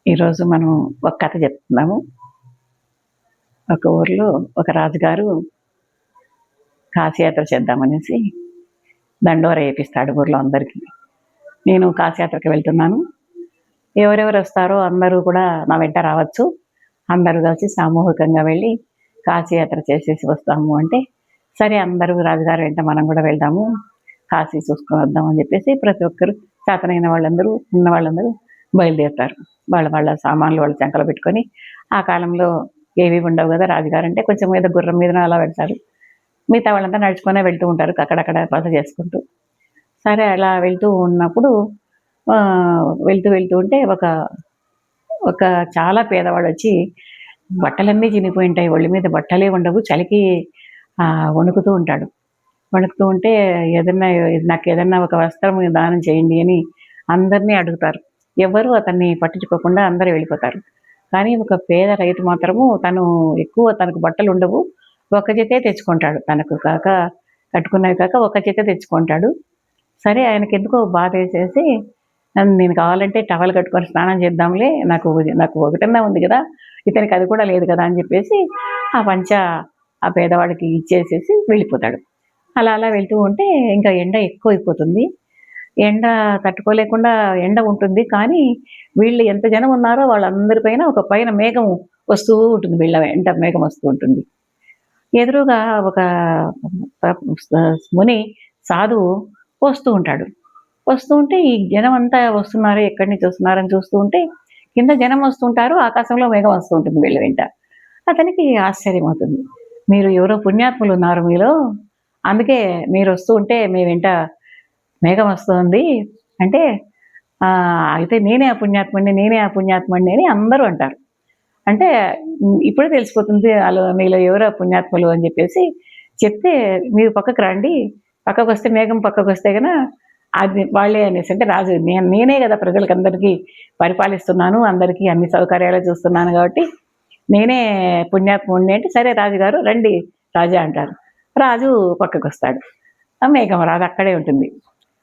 ఈరోజు మనం ఒక కథ చెప్తున్నాము. ఒక ఊర్లో ఒక రాజుగారు కాశీయాత్ర చేద్దామనేసి దండోర ఏపిస్తాడు ఊర్లో అందరికీ. నేను కాశీయాత్రకి వెళ్తున్నాను, ఎవరెవరు వస్తారో అందరూ కూడా నా వెంట రావచ్చు, అందరూ కలిసి సామూహికంగా వెళ్ళి కాశీయాత్ర చేసేసి వస్తాము అంటే, సరే అందరూ రాజుగారి వెంట మనం కూడా వెళ్దాము, కాశీ చూసుకొని వద్దాం అని చెప్పేసి ప్రతి ఒక్కరు చేతనైన వాళ్ళందరూ ఉన్న వాళ్ళందరూ బయలుదేరుతారు. వాళ్ళ వాళ్ళ సామాన్లు వాళ్ళు చంకలో పెట్టుకొని, ఆ కాలంలో ఏవి ఉండవు కదా, రాజుగారు అంటే కొంచెం మీద గుర్రం మీదన అలా వెళ్తారు, మిగతా వాళ్ళంతా నడుచుకునే వెళ్తూ ఉంటారు అక్కడక్కడ బస చేసుకుంటూ. సరే అలా వెళ్తూ ఉన్నప్పుడు వెళ్తూ వెళ్తూ ఉంటే ఒక ఒక చాలా పేదవాడు వచ్చి, బట్టలన్నీ చినిగిపోయి ఉంటాయి, ఒళ్ళు మీద బట్టలే ఉండవు, చలికి వణుకుతూ ఉంటాడు. వణుకుతూ ఉంటే ఏదన్నా నాకు ఏదన్నా ఒక వస్త్రం దానం చేయండి అని అందరినీ అడుగుతారు. ఎవరు అతన్ని పట్టించుకోకుండా అందరూ వెళ్ళిపోతారు. కానీ ఒక పేద రైతు మాత్రము తనకు బట్టలు ఉండవు, ఒక జతే తెచ్చుకుంటాడు, తనకు కాక కట్టుకున్నవి కాక ఒక జత తెచ్చుకుంటాడు. సరే ఆయనకెందుకో బాధ వేసేసి, నేను కావాలంటే టవల్ కట్టుకొని స్నానం చేద్దాంలే, నాకు నాకు ఒకటన్నా ఉంది కదా, ఇతనికి అది కూడా లేదు కదా అని చెప్పేసి ఆ పంచ ఆ పేదవాడికి ఇచ్చేసేసి వెళ్ళిపోతాడు. అలా అలా వెళ్తూ ఉంటే ఇంకా ఎండ ఎక్కువైపోతుంది. ఎండ తట్టుకోలేకుండా ఎండ ఉంటుంది, కానీ వీళ్ళు ఎంత జనం ఉన్నారో వాళ్ళందరి పైన ఒక పైన మేఘం వస్తూ ఉంటుంది, వీళ్ళ వెంట మేఘం వస్తూ ఉంటుంది. ఎదురుగా ఒక ముని సాధువు వస్తూ ఉంటాడు. వస్తూ ఉంటే ఈ జనం అంతా వస్తున్నారు, ఎక్కడి నుంచి వస్తున్నారని చూస్తూ ఉంటే కింద జనం వస్తుంటారు, ఆకాశంలో మేఘం వస్తూ ఉంటుంది వీళ్ళ వెంట. అతనికి ఆశ్చర్యం అవుతుంది, మీరు ఎవరో పుణ్యాత్ములు ఉన్నారు మీలో, అందుకే మీరు వస్తూ ఉంటే మీ వెంట మేఘం వస్తుంది అంటే, అయితే నేనే ఆ పుణ్యాత్ముడిని అని అందరూ అంటారు. అంటే ఇప్పుడే తెలిసిపోతుంది మీలో ఎవరో పుణ్యాత్ములు అని చెప్పేసి చెప్తే, మీరు పక్కకు రండి, పక్కకు వస్తే మేఘం పక్కకు వస్తే కనుక అది వాళ్ళే అనేసి, అంటే రాజు నేనే కదా ప్రజలకు అందరికీ పరిపాలిస్తున్నాను, అందరికీ అన్ని సౌకర్యాలు చూస్తున్నాను కాబట్టి నేనే పుణ్యాత్ముడిని అంటే, సరే రాజుగారు రండి రాజా అంటారు. రాజు పక్కకు వస్తాడు, ఆ మేఘం రాదు అక్కడే ఉంటుంది.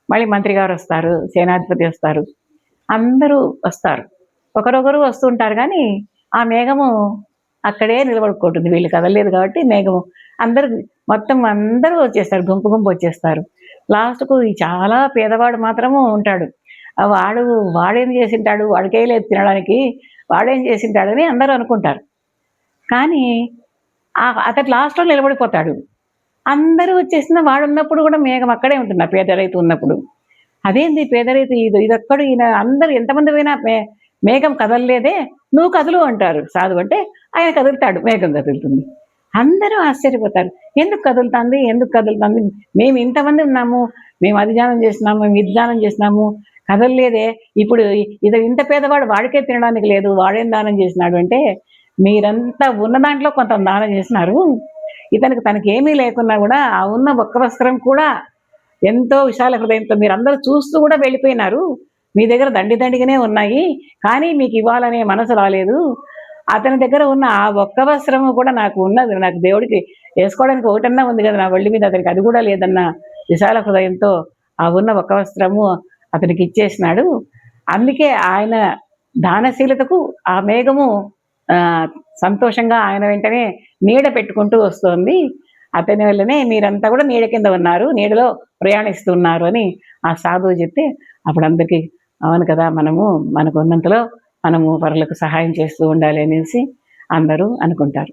మళ్ళీ మంత్రి గారు వస్తారు, సేనాధిపతి వస్తారు, అందరూ వస్తారు, ఒకరొకరు వస్తుంటారు, కానీ ఆ మేఘము అక్కడే నిలబడుకుంటుంది, వీళ్ళు కదలలేదు కాబట్టి మేఘము మొత్తం అందరూ వచ్చేస్తారు, గుంపు గుంపు వచ్చేస్తారు. లాస్ట్కు ఈ చాలా పేదవాడు మాత్రము ఉంటాడు. వాడేం చేసింటాడు, వాడికే లేదు తినడానికి, వాడేం చేసింటాడని అందరూ అనుకుంటారు. కానీ అతడు లాస్ట్లో నిలబడిపోతాడు. అందరూ వచ్చేసిన వాడున్నప్పుడు కూడా మేఘం అక్కడే ఉంటుంది, ఆ పేద రైతు ఉన్నప్పుడు. అదేంది పేద రైతు ఇదొక్కడు, ఈయన అందరూ ఎంతమంది పోయినా మేఘం కదలలేదే, నువ్వు కదులు అంటారు సాధువు. అంటే ఆయన కదులుతాడు, మేఘం కదులుతుంది. అందరూ ఆశ్చర్యపోతారు, ఎందుకు కదులుతుంది, మేము ఇంతమంది ఉన్నాము, మేము అది దానం చేసినాము, మేము ఇది దానం చేసినాము, కదలలేదే, ఇప్పుడు ఇంత పేదవాడు వాడికే తినడానికి లేదు, వాడేం దానం చేసినాడు అంటే, మీరంతా ఉన్న దాంట్లో కొంత దానం చేసినారు, తనకేమీ లేకున్నా కూడా ఆ ఉన్న ఒక్క వస్త్రం కూడా ఎంతో విశాల హృదయంతో మీరందరూ చూస్తూ కూడా వెళ్ళిపోయినారు, మీ దగ్గర దండిగానే ఉన్నాయి, కానీ మీకు ఇవ్వాలనే మనసు రాలేదు. అతని దగ్గర ఉన్న ఆ ఒక్క వస్త్రము కూడా నాకు ఉన్నది, నాకు దేవుడికి వేసుకోవడానికి ఒకటన్నా ఉంది కదా నా ఒళ్ళి మీద, అతనికి అది కూడా లేదన్న విశాల హృదయంతో ఆ ఉన్న ఒక్క వస్త్రము అతనికి ఇచ్చేసినాడు. అందుకే ఆయన దానశీలతకు ఆ మేఘము సంతోషంగా ఆయన వెంటనే నీడ పెట్టుకుంటూ వస్తోంది, అతని వల్లనే మీరంతా కూడా నీడ కింద ఉన్నారు, నీడలో ప్రయాణిస్తున్నారు అని ఆ సాధువు చెప్తే, అప్పుడు అందరికీ అవును కదా, మనకు ఉన్నంతలో మనము పరులకు సహాయం చేస్తూ ఉండాలి అనేసి అందరూ అనుకుంటారు.